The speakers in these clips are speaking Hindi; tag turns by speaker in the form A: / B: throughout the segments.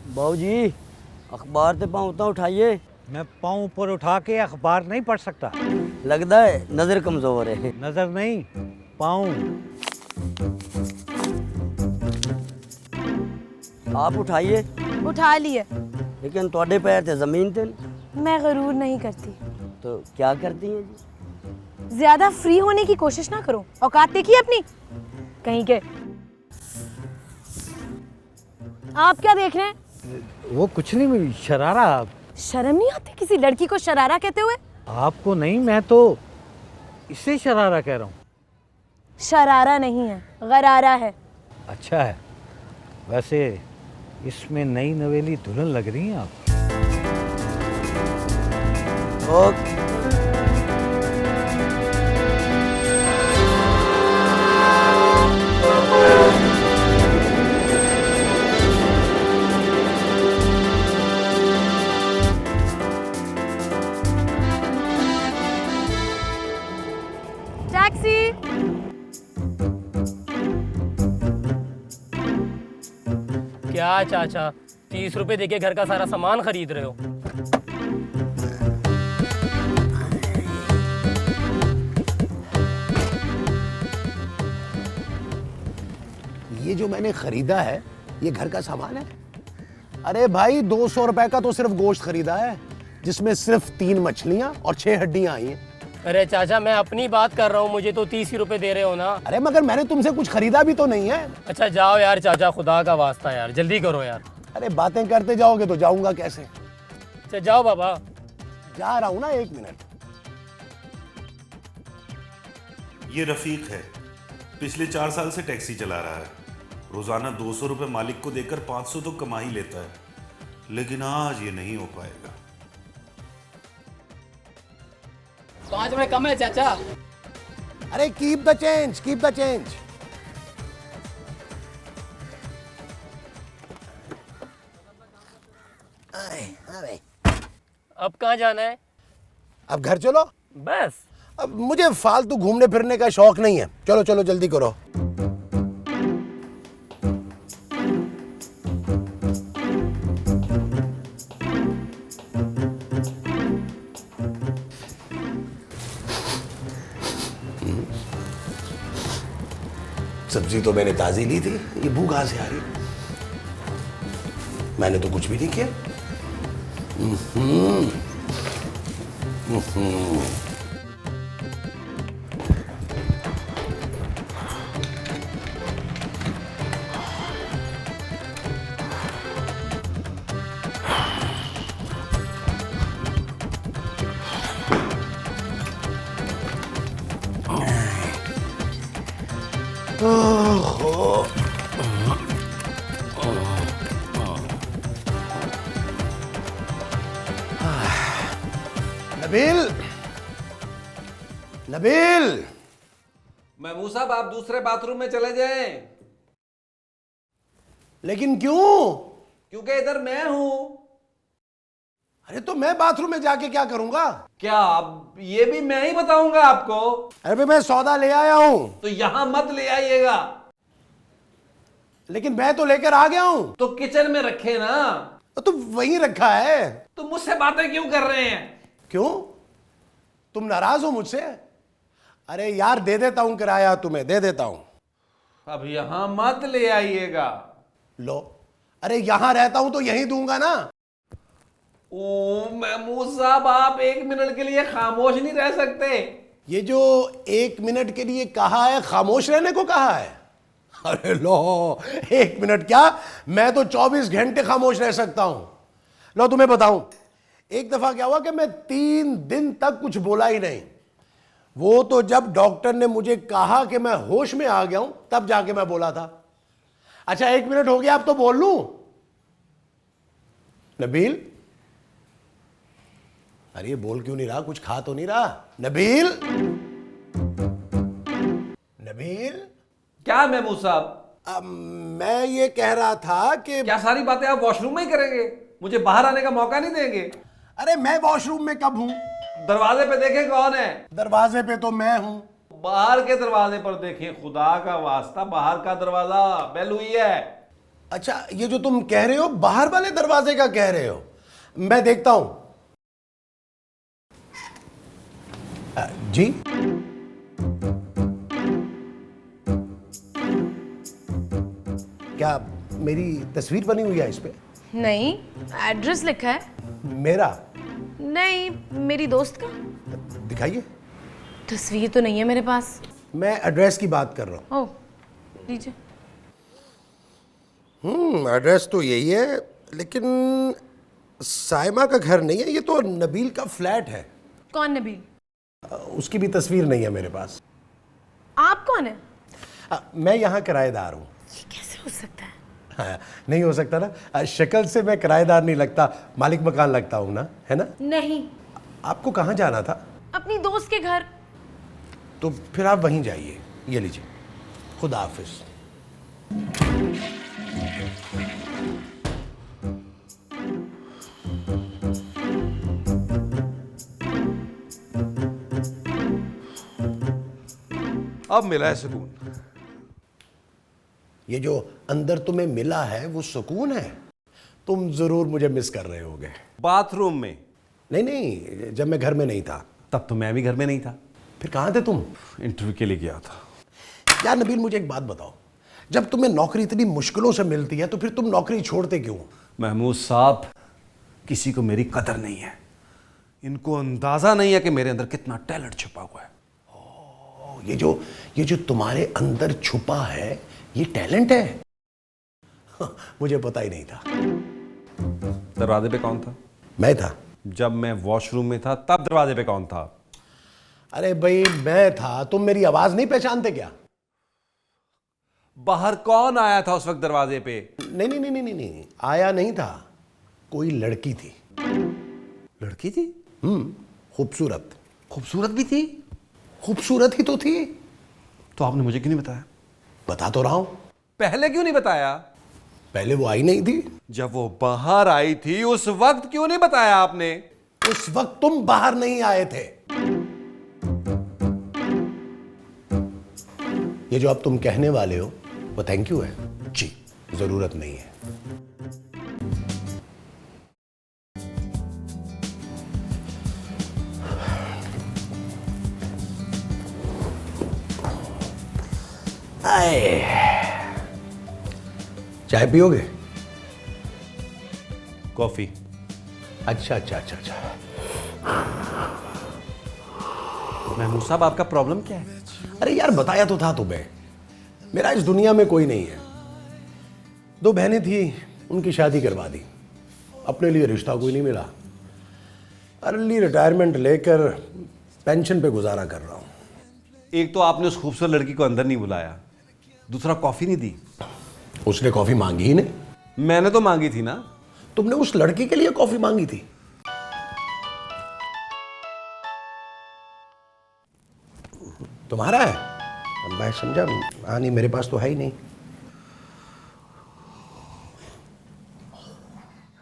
A: बाबूजी अखबार से पाँव उतना उठाइए।
B: मैं पाँव ऊपर उठा के अखबार नहीं पढ़ सकता।
A: लगता है नजर कमजोर है।
B: नजर नहीं, पाँव।
A: आप उठाइए।
C: उठा लिए।
A: लेकिन ਤੁਹਾਡੇ पैर थे जमीन थे।
C: मैं गरूर नहीं करती।
A: तो क्या करती हैं जी?
C: ज्यादा फ्री होने की कोशिश ना करो, औकात देखिए अपनी कहीं के। आप क्या देख रहे हैं?
B: वो कुछ नहीं, शरारा।
C: शर्म नहीं आती किसी लड़की को शरारा कहते हुए?
B: आपको नहीं, मैं तो इसे शरारा कह रहा हूँ।
C: शरारा नहीं है, गरारा है।
B: अच्छा है। वैसे इसमें नई नवेली दुल्हन लग रही हैं आप।
A: ओके।
C: टैक्सी।
D: क्या चाचा 30 रुपए देके घर का सारा सामान खरीद रहे हो?
E: ये जो मैंने खरीदा है ये घर का सामान है। अरे भाई 200 रुपए का तो सिर्फ गोश्त खरीदा है, जिसमें सिर्फ 3 मछलियां और 6 हड्डियां आई हैं।
D: अरे चाचा मैं अपनी बात कर रहा हूँ, मुझे तो 30 ही रुपए दे रहे हो ना।
E: अरे मगर मैंने तुमसे कुछ खरीदा भी तो नहीं है।
D: अच्छा जाओ यार चाचा, खुदा का वास्ता यार, जल्दी करो यार।
E: अरे बातें करते जाओगे तो जाऊंगा कैसे?
D: अच्छा जाओ बाबा।
E: जा रहा हूं ना, 1 मिनट।
F: ये रफीक है, पिछले 4 साल से टैक्सी चला रहा है। रोजाना 200 रुपए मालिक को देकर 500 तो कमा ही लेता है, लेकिन आज ये नहीं हो पाएगा।
G: 5 में कम है चाचा।
E: अरे keep the change, keep the change.
D: अब कहाँ जाना है?
E: अब घर चलो।
D: बस।
E: अब मुझे फालतू घूमने फिरने का शौक नहीं है। चलो चलो जल्दी करो। सब्जी तो मैंने ताजी ली थी, ये बू कहां से आ रही? मैंने तो कुछ भी नहीं किया। नबील, नबील।
H: महमूद साहब आप दूसरे बाथरूम में चले जाएं।
E: लेकिन क्यों?
H: क्योंकि इधर मैं हूं।
E: अरे तो मैं बाथरूम में जाके क्या करूंगा?
H: क्या अब ये भी मैं ही बताऊंगा आपको?
E: अरे भाई मैं सौदा ले आया हूं।
H: तो यहां मत ले आइएगा।
E: लेकिन मैं तो लेकर आ गया हूं।
H: तो किचन में रखे ना।
E: तो वहीं रखा है।
H: तो मुझसे बातें क्यों कर रहे हैं?
E: क्यों? तुम नाराज हो मुझसे? अरे यार दे देता हूं किराया, तुम्हें दे देता हूं।
H: अब यहां मत ले आइएगा।
E: लो, अरे यहां रहता हूं तो यहीं दूंगा ना।
H: ओ महमूद साहब आप 1 मिनट के लिए खामोश नहीं रह सकते।
E: ये जो 1 मिनट के लिए कहा है, खामोश रहने को कहा है? अरे लो, 1 मिनट क्या, मैं तो 24 घंटे खामोश रह सकता हूं। लो तुम्हें बताऊं, एक दफा क्या हुआ कि मैं 3 दिन तक कुछ बोला ही नहीं। वो तो जब डॉक्टर ने मुझे कहा कि मैं होश में आ गया हूं तब जाके मैं बोला था। अच्छा 1 मिनट हो गया, अब तो बोल लूं। नबील, अरे ये बोल क्यों नहीं रहा? कुछ खा तो नहीं रहा? नबील, नबील।
H: क्या महमूद साहब?
E: मैं ये कह रहा था कि
H: क्या सारी बातें आप वॉशरूम में ही करेंगे? मुझे बाहर आने का मौका नहीं देंगे?
E: अरे मैं वॉशरूम में कब हूं?
H: दरवाजे पे देखें कौन है?
E: दरवाजे पे तो मैं हूं।
H: बाहर के दरवाजे पर देखें, खुदा का वास्ता बाहर का दरवाजा बेल हुई है।
E: अच्छा, ये जो तुम कह रहे हो बाहर वाले दरवाजे का कह रहे हो, मैं देखता हूं। जी, क्या मेरी तस्वीर बनी हुई है इस पे?
C: नहीं, एड्रेस लिखा है।
E: मेरा?
C: नहीं, मेरी दोस्त का।
E: दिखाइए।
C: तस्वीर तो नहीं है मेरे पास।
E: मैं एड्रेस की बात कर रहा हूं।
C: ओह, लीजिए।
E: एड्रेस तो यही है, लेकिन साइमा का घर नहीं है, ये तो नबील का फ्लैट है।
C: कौन नबील?
E: उसकी भी तस्वीर नहीं है मेरे पास।
C: आप कौन है?
E: मैं यहाँ किराएदार हूँ।
C: ये कैसे हो सकता है?
E: हाँ, नहीं हो सकता ना, शक्ल से मैं किराएदार नहीं लगता, मालिक मकान लगता हूँ ना, है ना?
C: नहीं,
E: आपको कहाँ जाना था?
C: अपनी दोस्त के घर।
E: तो फिर आप वहीं जाइए। ये लीजिए, खुदा हाफिज।
I: अब मिला है सुकून।
E: ये जो अंदर तुम्हें मिला है वो सुकून है। तुम जरूर मुझे मिस कर रहे होगे।
I: बाथरूम में?
E: नहीं नहीं, जब मैं घर में नहीं था।
I: तब तो मैं भी घर में नहीं था।
E: फिर कहाँ थे तुम?
I: इंटरव्यू के लिए गया था।
E: यार नबील, मुझे एक बात बताओ, जब तुम्हें नौकरी इतनी मुश्किलों से मिलती है तो फिर तुम नौकरी छोड़ते क्यों?
I: महमूद साहब, किसी को मेरी कदर नहीं है। इनको अंदाजा नहीं है कि मेरे अंदर कितना टैलेंट छुपा हुआ है।
E: ये जो तुम्हारे अंदर छुपा है, ये टैलेंट है? मुझे पता ही नहीं था।
I: दरवाजे पे कौन था?
E: मैं था।
I: जब मैं वॉशरूम में था तब दरवाजे पे कौन था?
E: अरे भाई, मैं था। तुम मेरी आवाज नहीं पहचानते क्या?
I: बाहर कौन आया था उस वक्त दरवाजे पे?
E: नहीं नहीं नहीं नहीं नहीं, नहीं। आया नहीं था, कोई लड़की थी।
I: लड़की थी?
E: खूबसूरत।
I: खूबसूरत भी थी?
E: खूबसूरत ही तो थी।
I: तो आपने मुझे क्यों नहीं बताया?
E: बता तो रहा हूं।
I: पहले क्यों नहीं बताया?
E: पहले वो आई नहीं थी।
I: जब वो बाहर आई थी उस वक्त क्यों नहीं बताया आपने?
E: उस वक्त तुम बाहर नहीं आए थे। ये जो अब तुम कहने वाले हो वो थैंक यू है जी, जरूरत नहीं है। आए, चाय पियोगे?
I: कॉफी।
E: अच्छा अच्छा अच्छा अच्छा।
I: महमूद साहब, आपका प्रॉब्लम क्या है?
E: अरे यार, बताया तो था तुम्हें, मेरा इस दुनिया में कोई नहीं है। 2 बहनें थी, उनकी शादी करवा दी। अपने लिए रिश्ता कोई नहीं मिला। अर्ली रिटायरमेंट लेकर पेंशन पे गुजारा कर रहा हूं।
I: एक तो आपने उस खूबसूरत लड़की को अंदर नहीं बुलाया, दूसरा कॉफी नहीं दी।
E: उसने कॉफी मांगी ही नहीं।
I: मैंने तो मांगी थी ना।
E: तुमने उस लड़की के लिए कॉफी मांगी थी? तुम्हारा है? मैं समझा। हाँ, नहीं, मेरे पास तो है ही नहीं।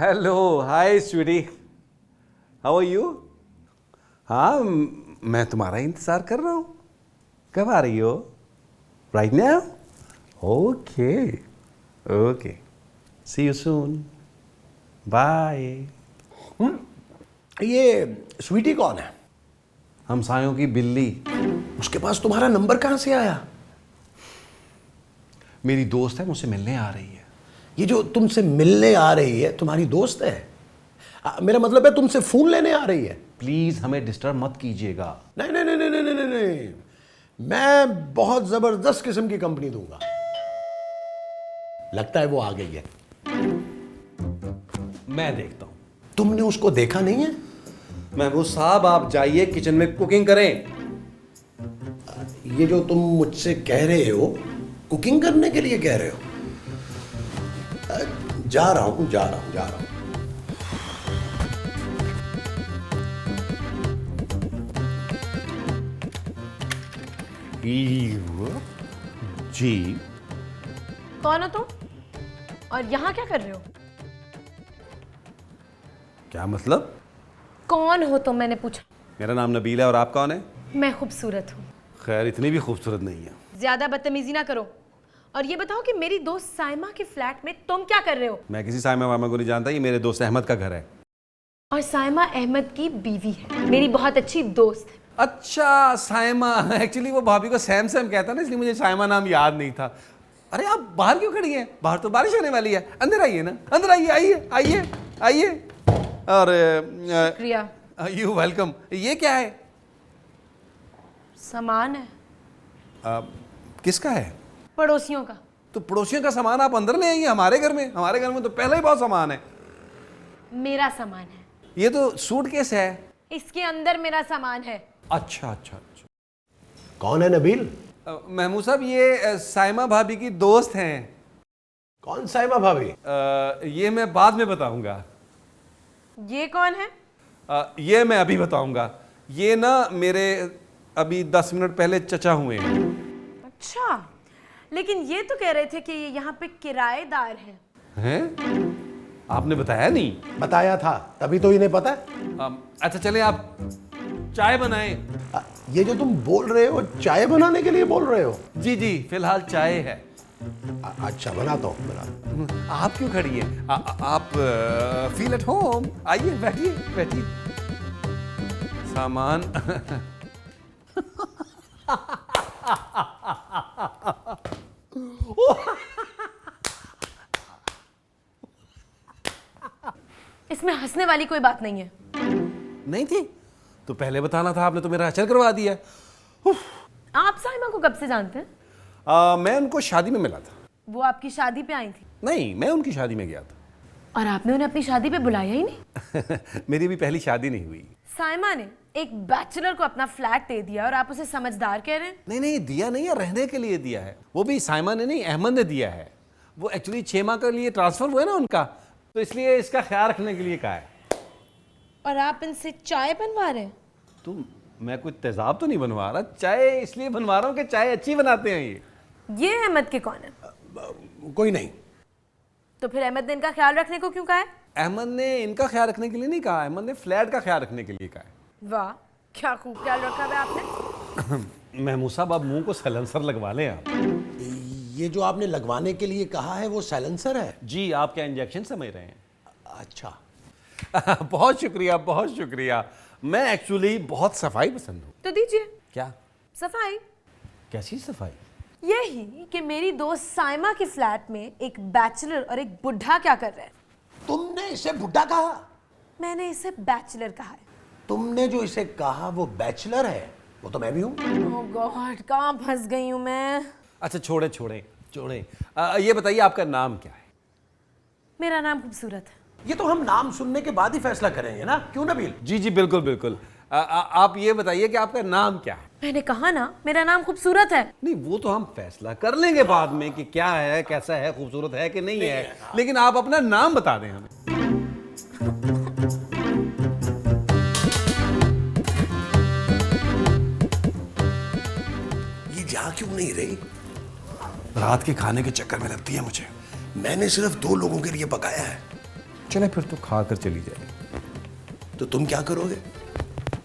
I: Hello, hi sweetie, how are you? हाँ, मैं तुम्हारा इंतजार कर रहा हूँ। कब आ रही हो? Right now? Okay okay, see you soon, bye.
E: ये स्वीटी कौन है?
I: हमसायों की बिल्ली।
E: उसके पास तुम्हारा नंबर कहां से आया?
I: मेरी दोस्त है, मुझसे मिलने आ रही है।
E: ये जो तुमसे मिलने आ रही है तुम्हारी दोस्त है? मेरा मतलब है तुमसे फोन लेने आ रही है।
I: प्लीज हमें डिस्टर्ब मत कीजिएगा।
E: नहीं नहीं नहीं नहीं नहीं नहीं नहीं, मैं बहुत जबरदस्त किस्म की कंपनी दूंगा। लगता है वो आ गई है।
I: मैं देखता हूं।
E: तुमने उसको देखा नहीं है?
I: महबूब साहब, आप जाइए किचन में कुकिंग करें।
E: ये जो तुम मुझसे कह रहे हो, कुकिंग करने के लिए कह रहे हो? जा रहा हूं जा रहा हूं जा रहा हूं।
I: जी।
C: कौन हो तुम? और यहाँ क्या कर रहे हो?
I: क्या मतलब?
C: कौन हो तुम, मैंने पूछा।
I: मेरा नाम नबील है, और आप कौन है?
C: मैं खूबसूरत हूँ।
I: खैर, इतनी भी खूबसूरत नहीं है।
C: ज्यादा बदतमीजी ना करो, और ये बताओ कि मेरी दोस्त साइमा के फ्लैट में तुम क्या कर रहे हो?
I: मैं किसी साइमा वामा को नहीं जानता, ये मेरे दोस्त अहमद का घर है।
C: और साइमा अहमद की बीवी है, मेरी बहुत अच्छी दोस्त है।
I: अच्छा साइमा, एक्चुअली वो भाभी को सैम सैम कहता ना, इसलिए मुझे साइमा नाम याद नहीं था। अरे आप बाहर क्यों खड़ी हैं? बाहर तो बारिश होने वाली है, अंदर आइए ना, अंदर आइए, आइए आइए आइए। और
C: प्रिया,
I: यू वेलकम। ये क्या है?
C: सामान है,
I: किसका है?
C: पड़ोसियों का।
I: तो पड़ोसियों का सामान आप अंदर ले आइए हमारे घर में। हमारे घर में तो पहले ही बहुत सामान है।
C: मेरा सामान है।
I: ये तो सूटकेस है।
C: इसके अंदर मेरा सामान है।
I: अच्छा अच्छा अच्छा।
E: कौन है नबील?
I: महमूद साहब, ये साइमा भाभी की दोस्त हैं।
E: कौन साइमा भाभी?
I: ये मैं बाद में बताऊंगा।
C: ये कौन है?
I: ये मैं अभी बताऊंगा। ये ना मेरे अभी 10 मिनट पहले चचा हुए हैं।
C: अच्छा, लेकिन ये तो कह रहे थे कि ये यहाँ पे किराएदार
I: हैं? आपने बताया नहीं?
E: बताया था, तभी तो इन्हें पता है।
I: अच्छा चले, आप चाय बनाएं।
E: ये जो तुम बोल रहे हो, चाय बनाने के लिए बोल रहे हो?
I: जी जी, फिलहाल चाय है।
E: अच्छा, बनाता हूँ, बना।
I: आप क्यों खड़ी हैं? आप फील एट होम, आइए बैठिए बैठिए। सामान
C: इसमें हंसने वाली कोई बात नहीं है।
I: नहीं थी तो पहले बताना था, आपने तो मेरा अचर करवा दिया।
C: आप साइमा को कब से जानते हैं?
I: मैं उनको शादी में मिला था।
C: वो आपकी शादी पे आई थी?
I: नहीं, मैं उनकी शादी में गया था।
C: और आपने उन्हें अपनी शादी पे बुलाया ही नहीं?
I: मेरी भी पहली शादी नहीं हुई।
C: साइमा ने एक बैचलर को अपना फ्लैट दे दिया और आप उसे समझदार कह रहे हैं?
I: नहीं नहीं, दिया नहीं है, रहने के लिए दिया है। वो भी साइमा ने नहीं, अहमद ने दिया है। वो एक्चुअली 6 माह के लिए ट्रांसफर हुआ है ना उनका, तो इसलिए इसका ख्याल रखने के लिए कहा है।
C: और आप इनसे चाय बनवा रहे हैं?
I: तो मैं कोई तेजाब तो नहीं बनवा रहा, चाय इसलिए बनवा रहा हूँ कि चाय अच्छी बनाते हैं ये।
C: अहमद के कौन है?
E: कोई नहीं।
C: तो फिर अहमद ने इनका ख्याल रखने को क्यों कहा है?
I: अहमद ने इनका ख्याल रखने के लिए नहीं कहा, अहमद ने फ्लैट का ख्याल रखने के लिए कहा है।
C: वाह, क्या खूब ख्याल रखा है आपने।
I: महमूद साहब, आप मुंह को साइलेंसर लगवा लें आप।
E: ये जो आपने लगवाने के लिए कहा है वो साइलेंसर है?
I: जी, आप क्या इंजेक्शन समझ रहे हैं?
E: अच्छा।
I: बहुत शुक्रिया, बहुत शुक्रिया। मैं एक्चुअली बहुत सफाई पसंद हूँ।
C: तो दीजिए।
I: क्या
C: सफाई?
I: कैसी सफाई?
C: यही कि मेरी दोस्त साइमा के फ्लैट में एक बैचलर और एक बुढ़ा क्या कर रहे हैं।
E: तुमने इसे बुढ़ा कहा?
C: मैंने इसे बैचलर कहा है।
E: तुमने जो इसे कहा वो बैचलर है, वो तो मैं भी हूँ।
C: ओह गॉड, कहाँ फंस गई हूँ मैं।
I: अच्छा छोड़े छोड़े छोड़े, ये बताइए आपका नाम क्या है?
C: मेरा नाम खूबसूरत है।
E: ये तो हम नाम सुनने के बाद ही फैसला करेंगे ना, क्यों नबील?
I: जी जी बिल्कुल बिल्कुल। आप ये बताइए कि आपका नाम क्या है?
C: मैंने कहा ना, मेरा नाम खूबसूरत है।
I: नहीं, वो तो हम फैसला कर लेंगे बाद में कि क्या है, कैसा है, खूबसूरत है कि नहीं है, लेकिन आप अपना नाम बता दें हमें।
E: ये जा क्यों नहीं रही?
I: रात के खाने के चक्कर में लगती है मुझे।
E: मैंने सिर्फ 2 लोगों के लिए पकाया है।
I: चले फिर तो खा कर चली जाए।
E: तो तुम क्या करोगे?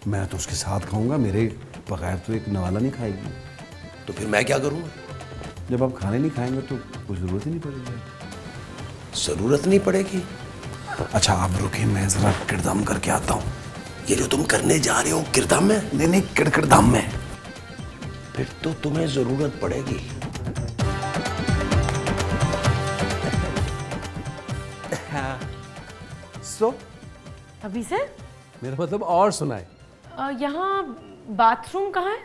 I: मैं तो उसके साथ खाऊंगा, मेरे बगैर तो एक नवाला नहीं खाएगी।
E: तो फिर मैं क्या करूंगा?
I: जब आप खाने नहीं खाएंगे तो कुछ जरूरत ही नहीं पड़ेगी।
E: जरूरत नहीं पड़ेगी?
I: अच्छा आप रुकिए, मैं जरा किरदाम करके आता हूँ।
E: ये जो तुम करने जा रहे हो किरदाम में?
I: नहीं नहीं, किरदाम में।
E: फिर तो तुम्हें जरूरत पड़ेगी।
I: सो
C: अभी से?
I: मेरा मतलब और सुनाए।
C: यहाँ बाथरूम कहाँ है?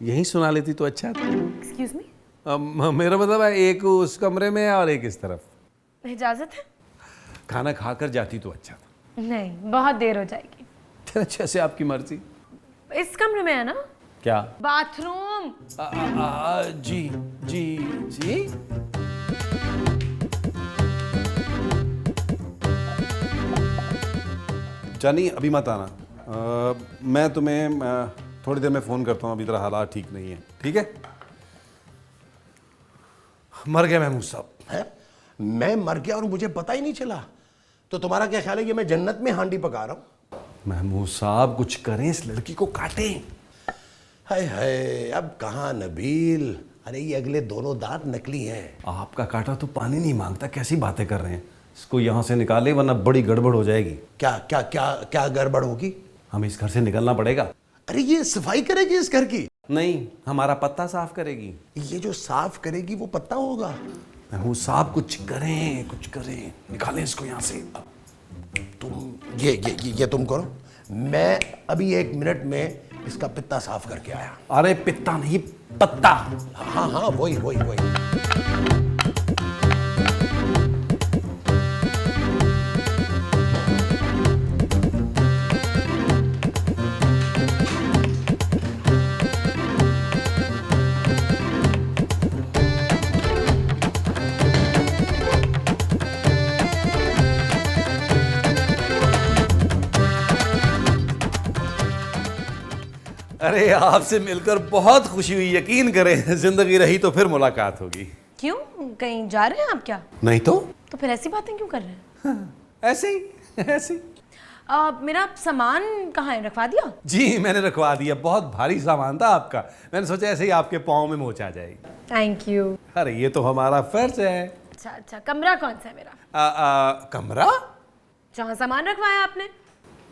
I: यही सुना लेती तो अच्छा था।
C: Excuse me.
I: मेरा मतलब है एक उस कमरे में है और एक इस तरफ।
C: इजाजत है?
I: खाना खाकर जाती तो अच्छा था।
C: नहीं, बहुत देर हो जाएगी।
I: जैसे आपकी मर्जी।
C: इस कमरे में है ना?
I: क्या?
C: बाथरूम।
I: जी जी जी। जानी अभी मत आना। मैं तुम्हें थोड़ी देर में फ़ोन करता हूँ, अभी तरह हालात ठीक नहीं है। ठीक है? मर गया महमूद साहब।
E: है? मैं मर गया और मुझे पता ही नहीं चला? तो तुम्हारा क्या ख्याल है कि मैं जन्नत में हांडी पका रहा हूँ?
I: महमूद साहब कुछ करें, इस लड़की को काटें।
E: हाय हाय, अब कहाँ नबील। अरे ये अगले दोनों दांत नकली हैं।
I: आपका काटा तो पानी नहीं मांगता, कैसी बातें कर रहे हैं। इसको यहाँ से निकाले वरना बड़ी गड़बड़ हो जाएगी।
E: क्या क्या क्या क्या गड़बड़ होगी?
I: हमें इस घर से निकलना पड़ेगा।
E: अरे ये सफाई करेगी इस घर की?
I: नहीं, हमारा पत्ता साफ करेगी।
E: ये जो साफ करेगी वो पत्ता होगा।
I: महमूद साहब कुछ करें, निकालें इसको यहाँ से।
E: तुम ये तुम करो, मैं अभी 1 मिनट में इसका पित्ता साफ करके आया।
I: अरे पित्ता नहीं, पत्ता।
E: हाँ हाँ वही वही वही।
I: अरे आपसे मिलकर बहुत खुशी हुई, यकीन करें जिंदगी रही तो फिर मुलाकात होगी।
C: क्यों, कहीं जा रहे हैं आप क्या?
I: नहीं तो
C: फिर ऐसी बातें क्यों कर रहे हैं?
I: ऐसे ही।
C: मेरा सामान कहाँ है, रखवा दिया?
I: जी मैंने रखवा दिया, बहुत भारी सामान था आपका, मैंने सोचा ऐसे ही आपके पाँव में मोच आ जाएगी।
C: Thank you.
I: अरे ये तो हमारा फर्ज है।
C: अच्छा, कमरा कौन सा है मेरा?
I: कमरा
C: जहाँ सामान रखवाया आपने?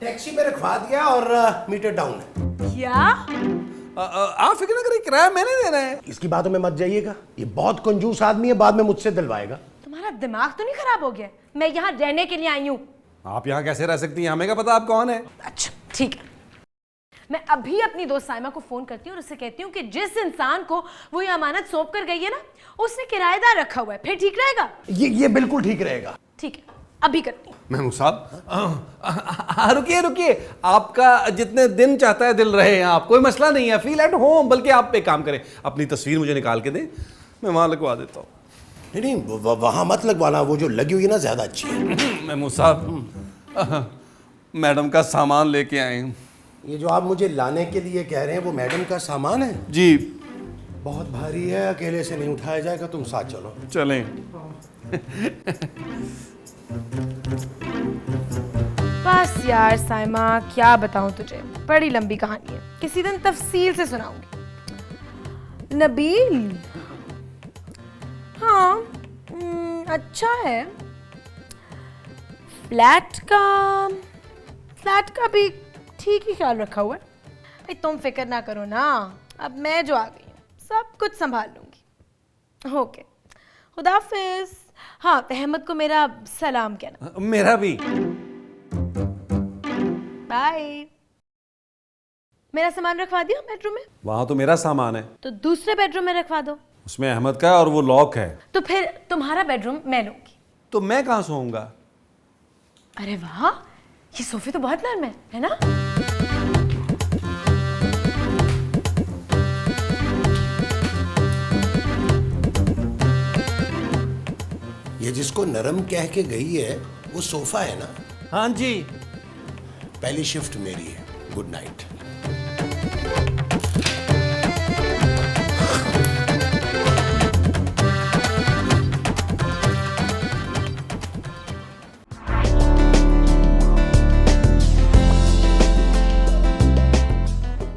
E: टैक्सी में रखवा दिया और मीटर डाउन है।
C: क्या?
I: आप फिक्र न करिए, किराया मैंने देना है।
E: इसकी बातों में मत जाइएगा, ये बहुत कंजूस आदमी है, बाद में मुझसे दिलवाएगा।
C: तुम्हारा दिमाग तो नहीं खराब हो गया? मैं यहाँ रहने के लिए आई हूँ।
I: आप यहाँ कैसे रह सकती हैं, हमें क्या पता आप कौन है।
C: अच्छा ठीक है, मैं अभी अपनी दोस्त साइमा को फोन करती हूँ और उससे कहती हूँ कि जिस इंसान को वो ये अमानत सौंप कर गई है ना, उसने किराएदार रखा हुआ है। फिर ठीक रहेगा?
E: ये बिल्कुल ठीक रहेगा।
C: ठीक है, अभी करती हूँ।
I: महमूद साहब रुकिए, आपका जितने दिन चाहता है दिल रहे यहाँ, आप कोई मसला नहीं है, फील एट होम। बल्कि आप एक काम करें, अपनी तस्वीर मुझे निकाल के दें, मैं वहाँ लगवा देता हूँ।
E: नहीं वहाँ मत लगवाना, वो जो लगी हुई है ना ज्यादा अच्छी है।
I: महमूद साहब मैडम का सामान लेके आए हैं।
E: ये जो आप मुझे लाने के लिए कह रहे हैं वो मैडम का सामान है?
I: जी।
E: बहुत भारी है, अकेले से नहीं उठाया जाएगा, तुम साथ चलो।
I: चलें।
C: बस यार साइमा, क्या बताऊं तुझे, बड़ी लंबी कहानी है, किसी दिन तफसील से सुनाऊंगी। नबील हाँ अच्छा है, फ्लैट का भी ठीक ही ख्याल रखा हुआ है। भाई तुम फिक्र ना करो ना, अब मैं जो आ गई हूँ सब कुछ संभाल लूंगी। ओके, खुदाफिज। हाँ, अहमद को मेरा सलाम कहना।
I: मेरा भी।
C: बाय। मेरा सामान रखवा दिया बेडरूम में?
I: वहां तो मेरा सामान है।
C: तो दूसरे बेडरूम में रखवा दो।
I: उसमें अहमद का है और वो लॉक है।
C: तो फिर तुम्हारा बेडरूम मैं लूंगी।
I: तो मैं कहाँ सोऊंगा?
C: अरे वाह, ये सोफे तो बहुत नरम है ना?
E: ये जिसको नरम कह के गई है वो सोफा है ना?
I: हाँ जी।
E: पहली शिफ्ट मेरी है, गुड नाइट।